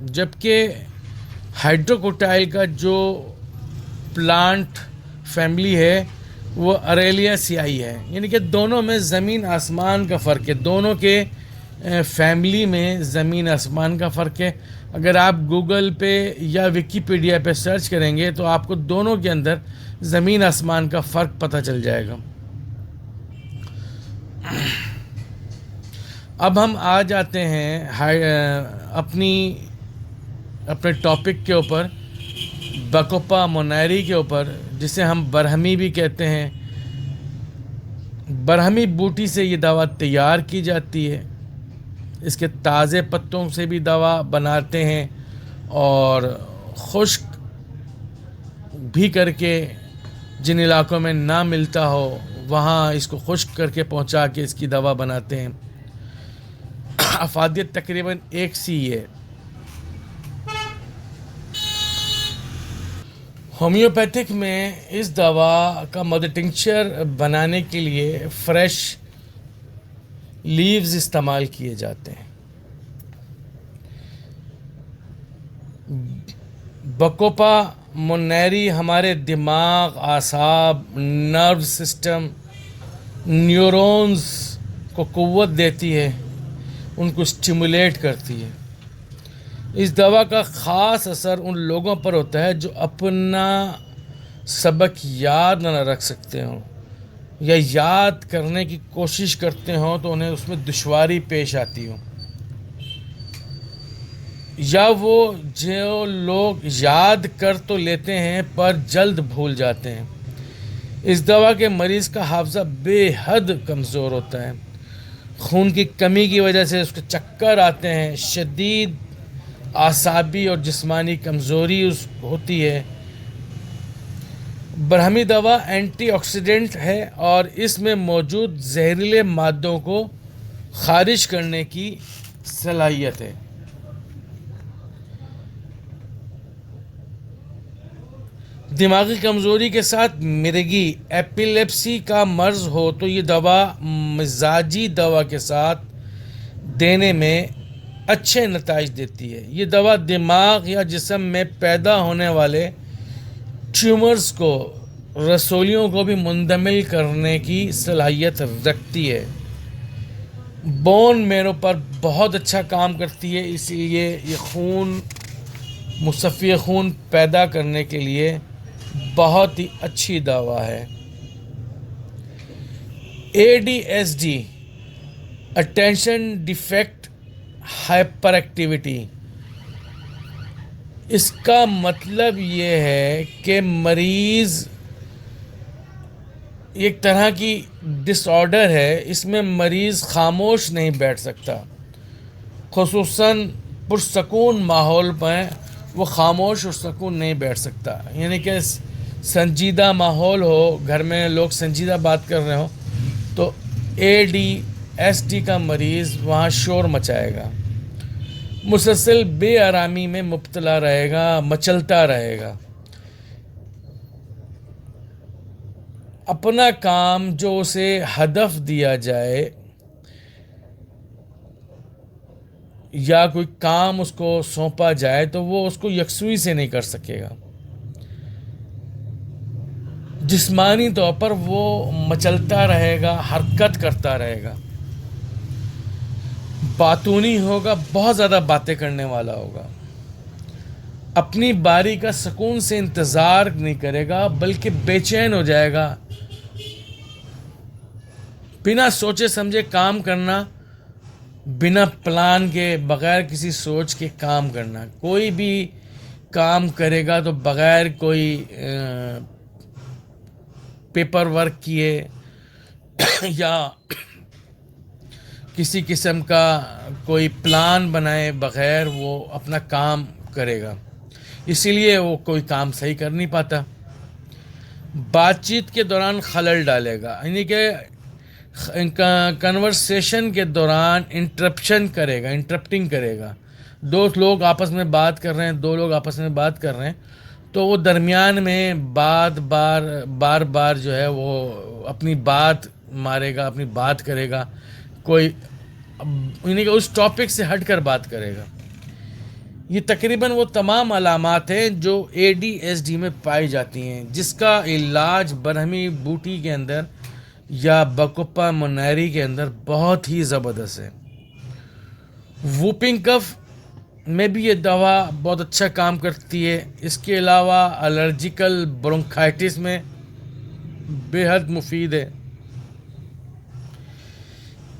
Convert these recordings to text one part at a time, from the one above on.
جبکہ ہائیڈروکوٹائل کا جو پلانٹ فیملی ہے وہ اریلیا سیائی ہے. یعنی کہ دونوں میں زمین آسمان کا فرق ہے، دونوں کے فیملی میں زمین آسمان کا فرق ہے. اگر آپ گوگل پہ یا وکیپیڈیا پہ سرچ کریں گے تو آپ کو دونوں کے اندر زمین آسمان کا فرق پتہ چل جائے گا. اب ہم آ جاتے ہیں اپنے ٹاپک کے اوپر، بکوپا مونیری کے اوپر، جسے ہم برہمی بھی کہتے ہیں. برہمی بوٹی سے یہ دوا تیار کی جاتی ہے. اس کے تازے پتوں سے بھی دوا بناتے ہیں اور خشک بھی کر کے جن علاقوں میں نہ ملتا ہو وہاں اس کو خشک کر کے پہنچا کے اس کی دوا بناتے ہیں. افادیت تقریباً ایک سی ہے. ہومیوپیتھک میں اس دوا کا مدر ٹنکچر بنانے کے لیے فریش لیوز استعمال کیے جاتے ہیں. بکوپا مونیری ہمارے دماغ، اعصاب، نرو سسٹم، نیورونز کو قوت دیتی ہے، ان کو اسٹیمولیٹ کرتی ہے. اس دوا کا خاص اثر ان لوگوں پر ہوتا ہے جو اپنا سبق یاد نہ رکھ سکتے ہوں یا یاد کرنے کی کوشش کرتے ہوں تو انہیں اس میں دشواری پیش آتی ہو، یا وہ جو لوگ یاد کر تو لیتے ہیں پر جلد بھول جاتے ہیں. اس دوا کے مریض کا حافظہ بے حد کمزور ہوتا ہے. خون کی کمی کی وجہ سے اس کے چکر آتے ہیں، شدید اعصابی اور جسمانی کمزوری ہوتی ہے. برہمی دوا اینٹی آکسیڈنٹ ہے اور اس میں موجود زہریلے مادوں کو خارج کرنے کی صلاحیت ہے. دماغی کمزوری کے ساتھ مرگی، ایپیلیپسی کا مرض ہو تو یہ دوا مزاجی دوا کے ساتھ دینے میں اچھے نتائج دیتی ہے. یہ دوا دماغ یا جسم میں پیدا ہونے والے ٹیومرز کو، رسولیوں کو بھی منجمد کرنے کی صلاحیت رکھتی ہے. بون میرو پر بہت اچھا کام کرتی ہے، اس لیے یہ مصفی خون پیدا کرنے کے لیے بہت ہی اچھی دوا ہے. A D H D, attention deficit hyperactivity, اس کا مطلب یہ ہے کہ مریض ایک طرح کی ڈس آرڈر ہے، اس میں مریض خاموش نہیں بیٹھ سکتا. خصوصاً پرسکون ماحول میں وہ خاموش اور سکون نہیں بیٹھ سکتا. یعنی کہ سنجیدہ ماحول ہو، گھر میں لوگ سنجیدہ بات کر رہے ہوں تو اے ڈی ایس ڈی کا مریض وہاں شور مچائے گا، مسلسل بے آرامی میں مبتلا رہے گا، مچلتا رہے گا. اپنا کام جو اسے ہدف دیا جائے یا کوئی کام اس کو سونپا جائے تو وہ اس کو یکسوئی سے نہیں کر سکے گا. جسمانی طور پر وہ مچلتا رہے گا، حرکت کرتا رہے گا. باتونی ہوگا، بہت زیادہ باتیں کرنے والا ہوگا. اپنی باری کا سکون سے انتظار نہیں کرے گا بلکہ بے چین ہو جائے گا. بنا سوچے سمجھے کام کرنا، بنا پلان کے، بغیر کسی سوچ کے کام کرنا. کوئی بھی کام کرے گا تو بغیر کوئی پیپر ورک کیے یا کسی قسم کا کوئی پلان بنائے بغیر وہ اپنا کام کرے گا. اسی لیے وہ کوئی کام صحیح کر نہیں پاتا. بات چیت کے دوران خلل ڈالے گا، یعنی کہ کنورسیشن کے دوران انٹرپٹنگ کرے گا. دو لوگ آپس میں بات کر رہے ہیں تو وہ درمیان میں بار بار جو ہے وہ اپنی بات مارے گا، اپنی بات کرے گا، کوئی یعنی کہ اس ٹاپک سے ہٹ کر بات کرے گا. یہ تقریباً وہ تمام علامات ہیں جو اے ڈی ایس ڈی میں پائی جاتی ہیں، جس کا علاج برہمی بوٹی کے اندر یا بکوپا منیری کے اندر بہت ہی زبردست ہے۔ ووپنگ کف میں بھی یہ دوا بہت اچھا کام کرتی ہے۔ اس کے علاوہ الرجیکل برونکائٹس میں بے حد مفید ہے۔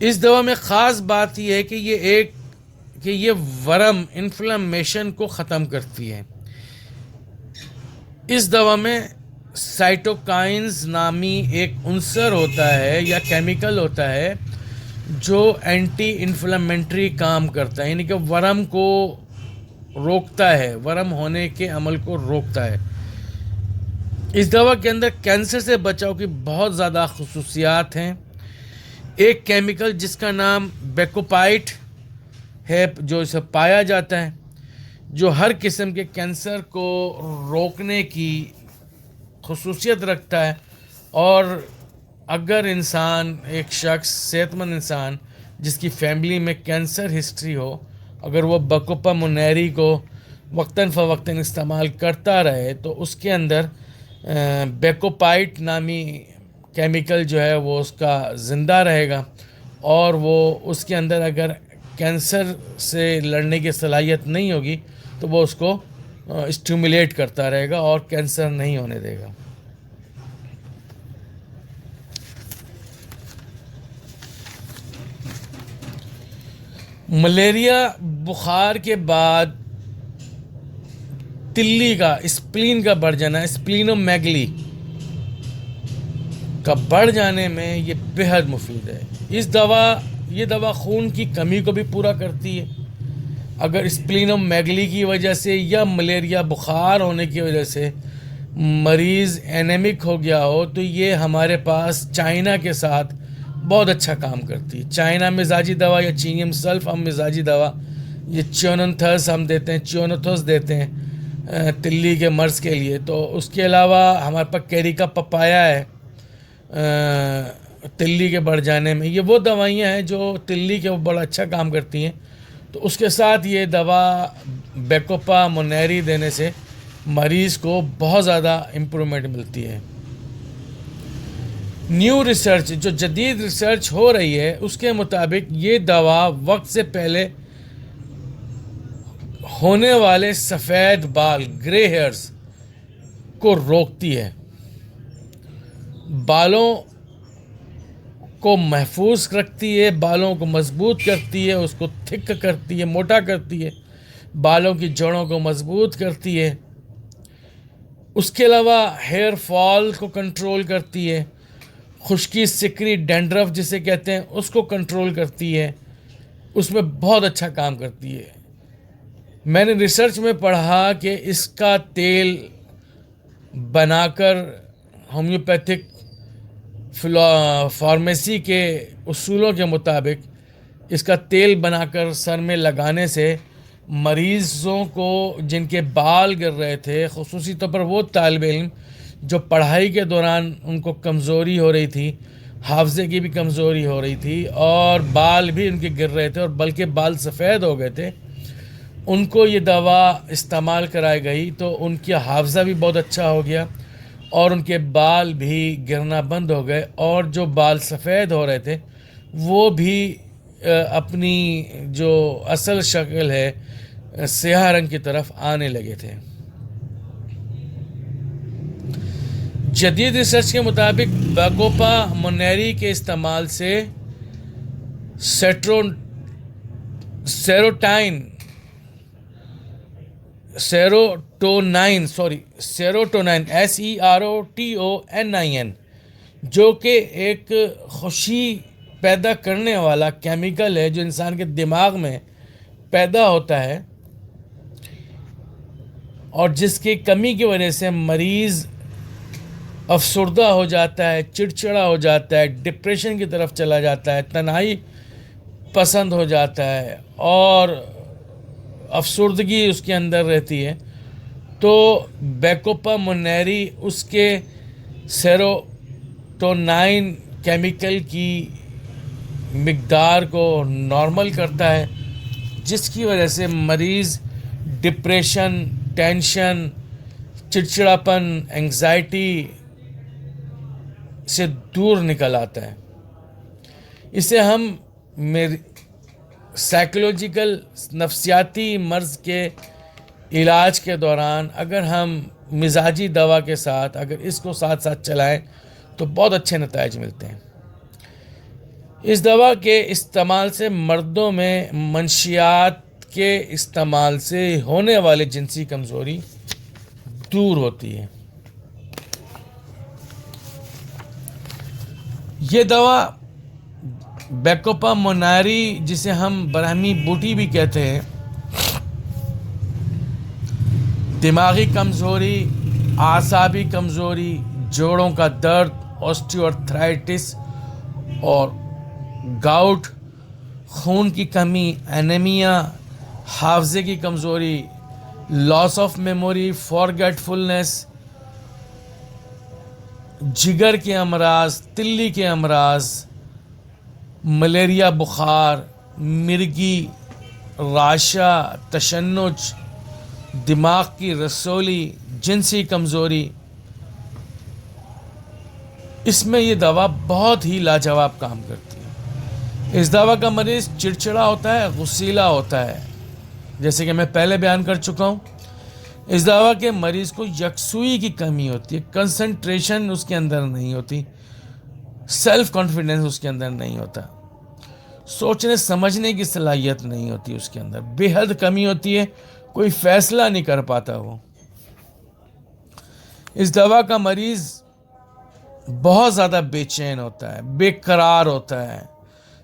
اس دوا میں خاص بات یہ ہے کہ یہ ورم انفلمیشن کو ختم کرتی ہے۔ اس دوا میں سائٹوکائنز نامی ایک عنصر ہوتا ہے یا کیمیکل ہوتا ہے جو اینٹی انفلامنٹری کام کرتا ہے، یعنی کہ ورم کو روکتا ہے، ورم ہونے کے عمل کو روکتا ہے۔ اس دوا کے اندر کینسر سے بچاؤ کی بہت زیادہ خصوصیات ہیں۔ ایک کیمیکل جس کا نام بیکوپائٹ ہے جو اسے پایا جاتا ہے، جو ہر قسم کے کینسر کو روکنے کی خصوصیت رکھتا ہے، اور اگر انسان، ایک شخص، صحت مند انسان جس کی فیملی میں کینسر ہسٹری ہو، اگر وہ بکوپا منیری کو وقتاً فوقتاً استعمال کرتا رہے تو اس کے اندر بیکوپائٹ نامی کیمیکل جو ہے وہ اس کا زندہ رہے گا، اور وہ اس کے اندر اگر کینسر سے لڑنے کی صلاحیت نہیں ہوگی تو وہ اس کو اسٹیمولیٹ کرتا رہے گا اور کینسر نہیں ہونے دے گا۔ ملیریا بخار کے بعد تلی کا، اسپلین کا بڑھ جانا، اسپلینومیگلی کا بڑھ جانے میں یہ بے حد مفید ہے۔ یہ دوا خون کی کمی کو بھی پورا کرتی ہے۔ اگر اسپلینومیگلی کی وجہ سے یا ملیریا بخار ہونے کی وجہ سے مریض اینیمک ہو گیا ہو تو یہ ہمارے پاس چائنا کے ساتھ بہت اچھا کام کرتی ہے۔ چائنا مزاجی دوا یا چینیم سلف ہم مزاجی دوا، یہ چیوننتھس ہم دیتے ہیں، چیونتھس دیتے ہیں تلی کے مرض کے لیے۔ تو اس کے علاوہ ہمارے پاس کیریکا پپایا ہے تلی کے بڑھ جانے میں۔ یہ وہ دوائیاں ہیں جو تلی کے بڑا اچھا کام کرتی ہیں۔ تو اس کے ساتھ یہ دوا بیکوپا منیری دینے سے مریض کو بہت زیادہ امپرومنٹ ملتی ہے۔ نیو ریسرچ، جو جدید ریسرچ ہو رہی ہے، اس کے مطابق یہ دوا وقت سے پہلے ہونے والے سفید بال، گرے ہیئرز کو روکتی ہے، بالوں کو محفوظ رکھتی ہے، بالوں کو مضبوط کرتی ہے، اس کو تھک کرتی ہے، موٹا کرتی ہے، بالوں کی جڑوں کو مضبوط کرتی ہے۔ اس کے علاوہ ہیئر فال کو کنٹرول کرتی ہے، خشکی، سکری، ڈینڈرف جسے کہتے ہیں اس کو کنٹرول کرتی ہے، اس میں بہت اچھا کام کرتی ہے۔ میں نے ریسرچ میں پڑھا کہ اس کا تیل بنا کر ہومیوپیتھک فارمیسی کے اصولوں کے مطابق اس کا تیل بنا کر سر میں لگانے سے مریضوں کو جن کے بال گر رہے تھے، خصوصی طور پر وہ طالب علم جو پڑھائی کے دوران ان کو کمزوری ہو رہی تھی، حافظے کی بھی کمزوری ہو رہی تھی اور بال بھی ان کے گر رہے تھے اور بلکہ بال سفید ہو گئے تھے، ان کو یہ دوا استعمال کرائی گئی تو ان کی حافظہ بھی بہت اچھا ہو گیا اور ان کے بال بھی گرنا بند ہو گئے، اور جو بال سفید ہو رہے تھے وہ بھی اپنی جو اصل شکل ہے سیاہ رنگ کی طرف آنے لگے تھے۔ جدید ریسرچ کے مطابق بیکوپا منیری کے استعمال سے سیروٹونائن SEROTONIN جو کہ ایک خوشی پیدا کرنے والا کیمیکل ہے جو انسان کے دماغ میں پیدا ہوتا ہے اور جس کی کمی کی وجہ سے مریض افسردہ ہو جاتا ہے، چڑچڑا ہو جاتا ہے، ڈپریشن کی طرف چلا جاتا ہے، تنہائی پسند ہو جاتا ہے اور افسردگی اس کے اندر رہتی ہے، تو بیکوپا منیری اس کے سیروٹونائن کیمیکل کی مقدار کو نارمل کرتا ہے، جس کی وجہ سے مریض ڈپریشن، ٹینشن، چڑچڑاپن، انگزائٹی سے دور نکل آتا ہے. اسے ہم سائیکولوجیکل نفسیاتی مرض کے علاج کے دوران اگر ہم مزاجی دوا کے ساتھ اگر اس کو ساتھ ساتھ چلائیں تو بہت اچھے نتائج ملتے ہیں. اس دوا کے استعمال سے مردوں میں منشیات کے استعمال سے ہونے والے جنسی کمزوری دور ہوتی ہے. یہ دوا بیکوپا موناری، جسے ہم برہمی بوٹی بھی کہتے ہیں، دماغی کمزوری، اعصابی کمزوری، جوڑوں کا درد، آسٹیوآرتھرائٹس اور گاؤٹ، خون کی کمی، اینیمیا، حافظے کی کمزوری، لاس آف میموری، فارگیٹفulness، جگر کے امراض، تلی کے امراض، ملیریا، بخار، مرگی، راشا، تشنج، دماغ کی رسولی، جنسی کمزوری، اس میں یہ دوا بہت ہی لاجواب کام کرتی ہے. اس دوا کا مریض چڑچڑا ہوتا ہے، غصیلا ہوتا ہے، جیسے کہ میں پہلے بیان کر چکا ہوں. اس دوا کے مریض کو یکسوئی کی کمی ہوتی ہے، کنسنٹریشن اس کے اندر نہیں ہوتی، سیلف کانفیڈنس اس کے اندر نہیں ہوتا، سوچنے سمجھنے کی صلاحیت نہیں ہوتی اس کے اندر، بے حد کمی ہوتی ہے، کوئی فیصلہ نہیں کر پاتا وہ. اس دوا کا مریض بہت زیادہ بے چین ہوتا ہے، بے قرار ہوتا ہے،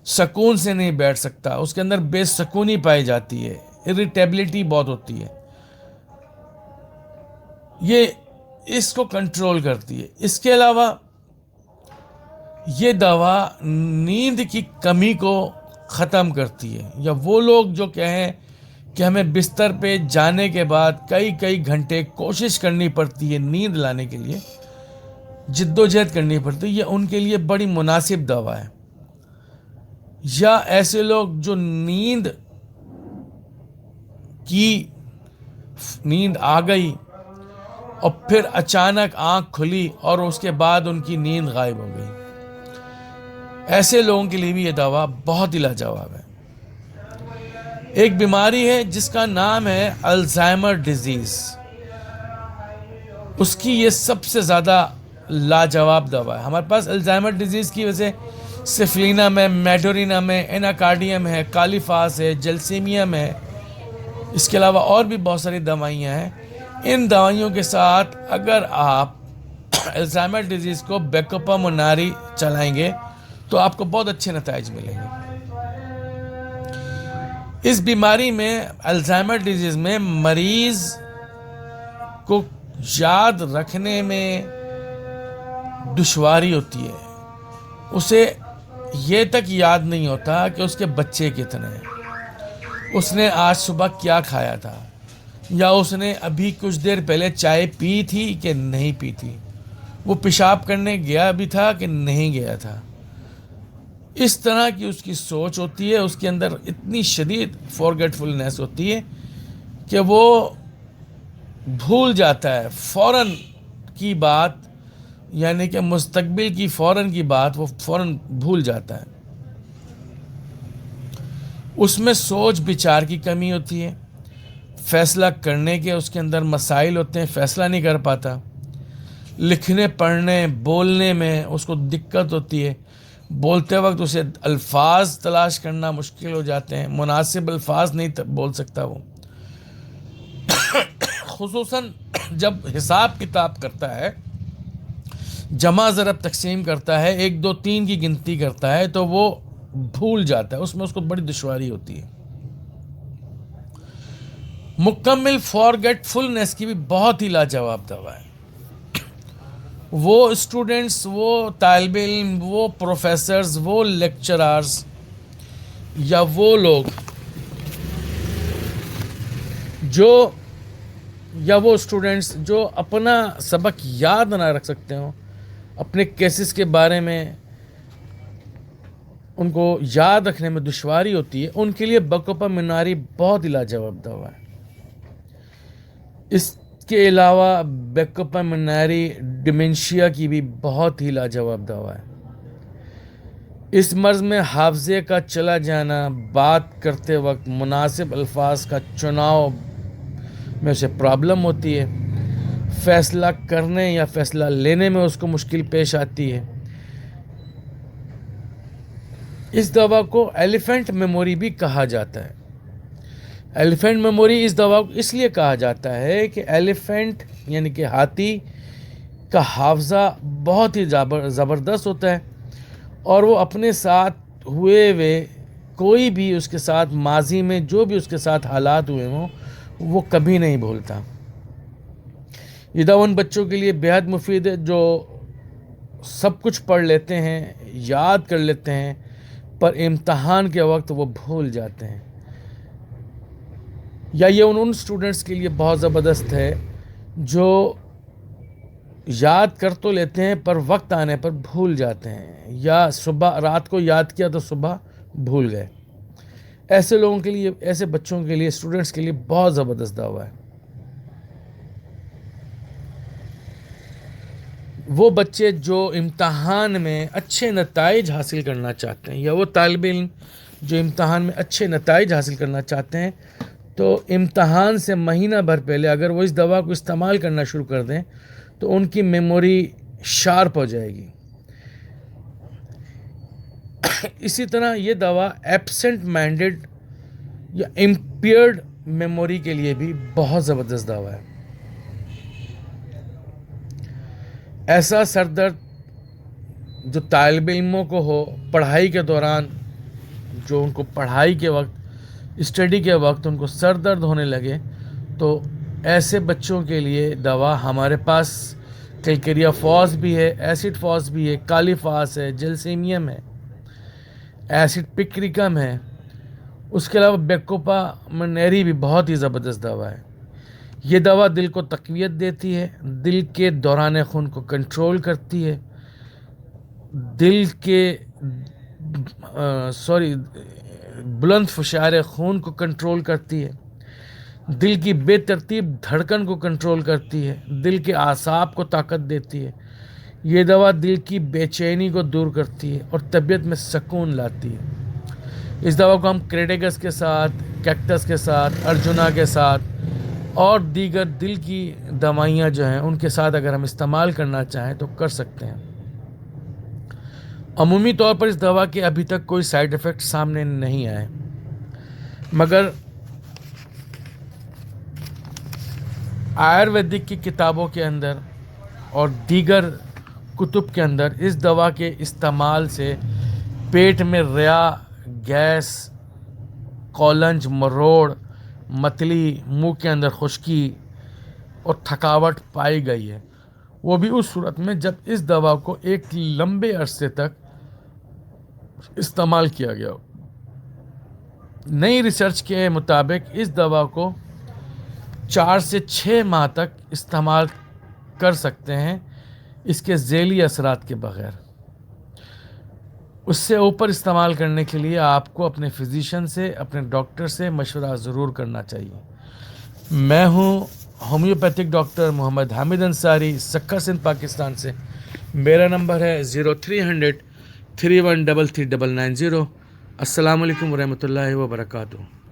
سکون سے نہیں بیٹھ سکتا، اس کے اندر بے سکونی پائی جاتی ہے، اریٹیبلٹی بہت ہوتی ہے. یہ اس کو کنٹرول کرتی ہے. اس کے علاوہ یہ دوا نیند کی کمی کو ختم کرتی ہے. یا وہ لوگ جو کہیں کہ ہمیں بستر پہ جانے کے بعد کئی گھنٹے کوشش کرنی پڑتی ہے نیند لانے کے لیے، جد و جہد کرنی پڑتی ہے، یہ ان کے لیے بڑی مناسب دوا ہے. یا ایسے لوگ جو نیند آ گئی اور پھر اچانک آنکھ کھلی اور اس کے بعد ان کی نیند غائب ہو گئی، ایسے لوگوں کے لیے بھی یہ دوا بہت ہی لاجواب ہے. ایک بیماری ہے جس کا نام ہے الزائمر ڈیزیز، اس کی یہ سب سے زیادہ لاجواب دوا ہے. ہمارے پاس الزائمر ڈیزیز کی وجہ سے سفلینم ہے، میڈورینم ہے، ایناکارڈیم ہے، کالیفاس ہے، جلسیمیم ہے، اس کے علاوہ اور بھی بہت ساری دوائیاں ہیں. ان دوائیوں کے ساتھ اگر آپ الزائمر ڈیزیز کو بیکوپا موناری چلائیں گے تو آپ کو بہت اچھے نتائج ملیں گے. اس بیماری میں، الزائمر ڈیزیز میں، مریض کو یاد رکھنے میں دشواری ہوتی ہے. اسے یہ تک یاد نہیں ہوتا کہ اس کے بچے کتنے ہیں، اس نے آج صبح کیا کھایا تھا، یا اس نے ابھی کچھ دیر پہلے چائے پی تھی کہ نہیں پی تھی، وہ پیشاب کرنے گیا بھی تھا کہ نہیں گیا تھا. اس طرح کی اس کی سوچ ہوتی ہے، اس کے اندر اتنی شدید فارگیٹفulness ہوتی ہے کہ وہ بھول جاتا ہے فوراً کی بات، یعنی کہ مستقبل کی فوراً کی بات وہ فوراً بھول جاتا ہے. اس میں سوچ بچار کی کمی ہوتی ہے، فیصلہ کرنے کے اس کے اندر مسائل ہوتے ہیں، فیصلہ نہیں کر پاتا. لکھنے، پڑھنے، بولنے میں اس کو دقت ہوتی ہے، بولتے وقت اسے الفاظ تلاش کرنا مشکل ہو جاتے ہیں، مناسب الفاظ نہیں بول سکتا وہ. خصوصاً جب حساب کتاب کرتا ہے، جمع ضرب تقسیم کرتا ہے، 1 2 3 کی گنتی کرتا ہے تو وہ بھول جاتا ہے، اس میں اس کو بڑی دشواری ہوتی ہے. مکمل فارگیٹفulness کی بھی بہت ہی لاجواب دوا ہے. وہ اسٹوڈنٹس، وہ طالب علم، وہ پروفیسرز، وہ لیکچرارز، یا وہ لوگ یا وہ اسٹوڈنٹس جو اپنا سبق یاد نہ رکھ سکتے ہوں، اپنے کیسز کے بارے میں ان کو یاد رکھنے میں دشواری ہوتی ہے، ان کے لیے بیکوپا موناری بہت ہی لاجواب دوا ہے. اس کے علاوہ بیکوپامنری ڈیمنشیا کی بھی بہت ہی لاجواب دوا ہے. اس مرض میں حافظے کا چلا جانا، بات کرتے وقت مناسب الفاظ کا چناؤ میں اسے پرابلم ہوتی ہے، فیصلہ کرنے یا فیصلہ لینے میں اس کو مشکل پیش آتی ہے. اس دوا کو ایلیفینٹ میموری بھی کہا جاتا ہے. ایلیفینٹ میموری اس دوا کو اس لیے کہا جاتا ہے کہ ایلیفینٹ یعنی کہ ہاتھی کا حافظہ بہت ہی زبردست ہوتا ہے، اور وہ اپنے ساتھ ہوئے کوئی بھی اس کے ساتھ ماضی میں جو بھی اس کے ساتھ حالات ہوئے ہوں وہ کبھی نہیں بھولتا. یہ دوا ان بچوں کے لیے بہت مفید ہے جو سب کچھ پڑھ لیتے ہیں، یاد کر لیتے ہیں، پر امتحان کے وقت وہ بھول جاتے ہیں. یا یہ ان اسٹوڈنٹس کے لیے بہت زبردست ہے جو یاد کر تو لیتے ہیں پر وقت آنے پر بھول جاتے ہیں، یا صبح رات کو یاد کیا تو صبح بھول گئے. ایسے لوگوں کے لیے، ایسے بچوں کے لیے، اسٹوڈنٹس کے لیے بہت زبردست دوا ہے. وہ بچے جو امتحان میں اچھے نتائج حاصل کرنا چاہتے ہیں، یا وہ طالب علم جو امتحان میں اچھے نتائج حاصل کرنا چاہتے ہیں، تو امتحان سے مہینہ بھر پہلے اگر وہ اس دوا کو استعمال کرنا شروع کر دیں تو ان کی میموری شارپ ہو جائے گی. اسی طرح یہ دوا ایبسنٹ مائنڈڈ یا امپیئرڈ میموری کے لیے بھی بہت زبردست دوا ہے. ایسا سر درد جو طالب علموں کو ہو پڑھائی کے دوران، جو ان کو پڑھائی کے وقت، اسٹڈی کے وقت ان کو سر درد ہونے لگے، تو ایسے بچوں کے لیے دوا ہمارے پاس کیلکیریا فاس بھی ہے، ایسڈ فاس بھی ہے، کالی فاس ہے، جلسیمیم ہے، ایسڈ پکریکم ہے. اس کے علاوہ بیکوپامنری بھی بہت ہی زبردست دوا ہے. یہ دوا دل کو تقویت دیتی ہے، دل کے دوران خون کو کنٹرول کرتی ہے، دل کے بلند فشار خون کو کنٹرول کرتی ہے، دل کی بے ترتیب دھڑکن کو کنٹرول کرتی ہے، دل کے اعصاب کو طاقت دیتی ہے. یہ دوا دل کی بے چینی کو دور کرتی ہے اور طبیعت میں سکون لاتی ہے. اس دوا کو ہم کریڈیگس کے ساتھ، کیکٹس کے ساتھ، ارجنا کے ساتھ اور دیگر دل کی دوائیاں جو ہیں ان کے ساتھ اگر ہم استعمال کرنا چاہیں تو کر سکتے ہیں. عمومی طور پر اس دوا کے ابھی تک کوئی سائیڈ ایفیکٹ سامنے نہیں آئے، مگر آیورویدک کی کتابوں کے اندر اور دیگر کتب کے اندر اس دوا کے استعمال سے پیٹ میں ریا، گیس، کولنج، مروڑ، متلی، منہ کے اندر خشکی اور تھکاوٹ پائی گئی ہے، وہ بھی اس صورت میں جب اس دوا کو ایک لمبے عرصے تک استعمال کیا گیا ہو. نئی ریسرچ کے مطابق اس دوا کو 4 سے 6 ماہ تک استعمال کر سکتے ہیں اس کے ذیلی اثرات کے بغیر. اس سے اوپر استعمال کرنے کے لیے آپ کو اپنے فزیشین سے، اپنے ڈاکٹر سے مشورہ ضرور کرنا چاہیے. میں ہوں ہومیوپیتھک ڈاکٹر محمد حامد انصاری، سکھر سندھ، پاکستان سے. میرا نمبر ہے 0300 3133 990. السلام علیکم ورحمۃ اللہ وبرکاتہ.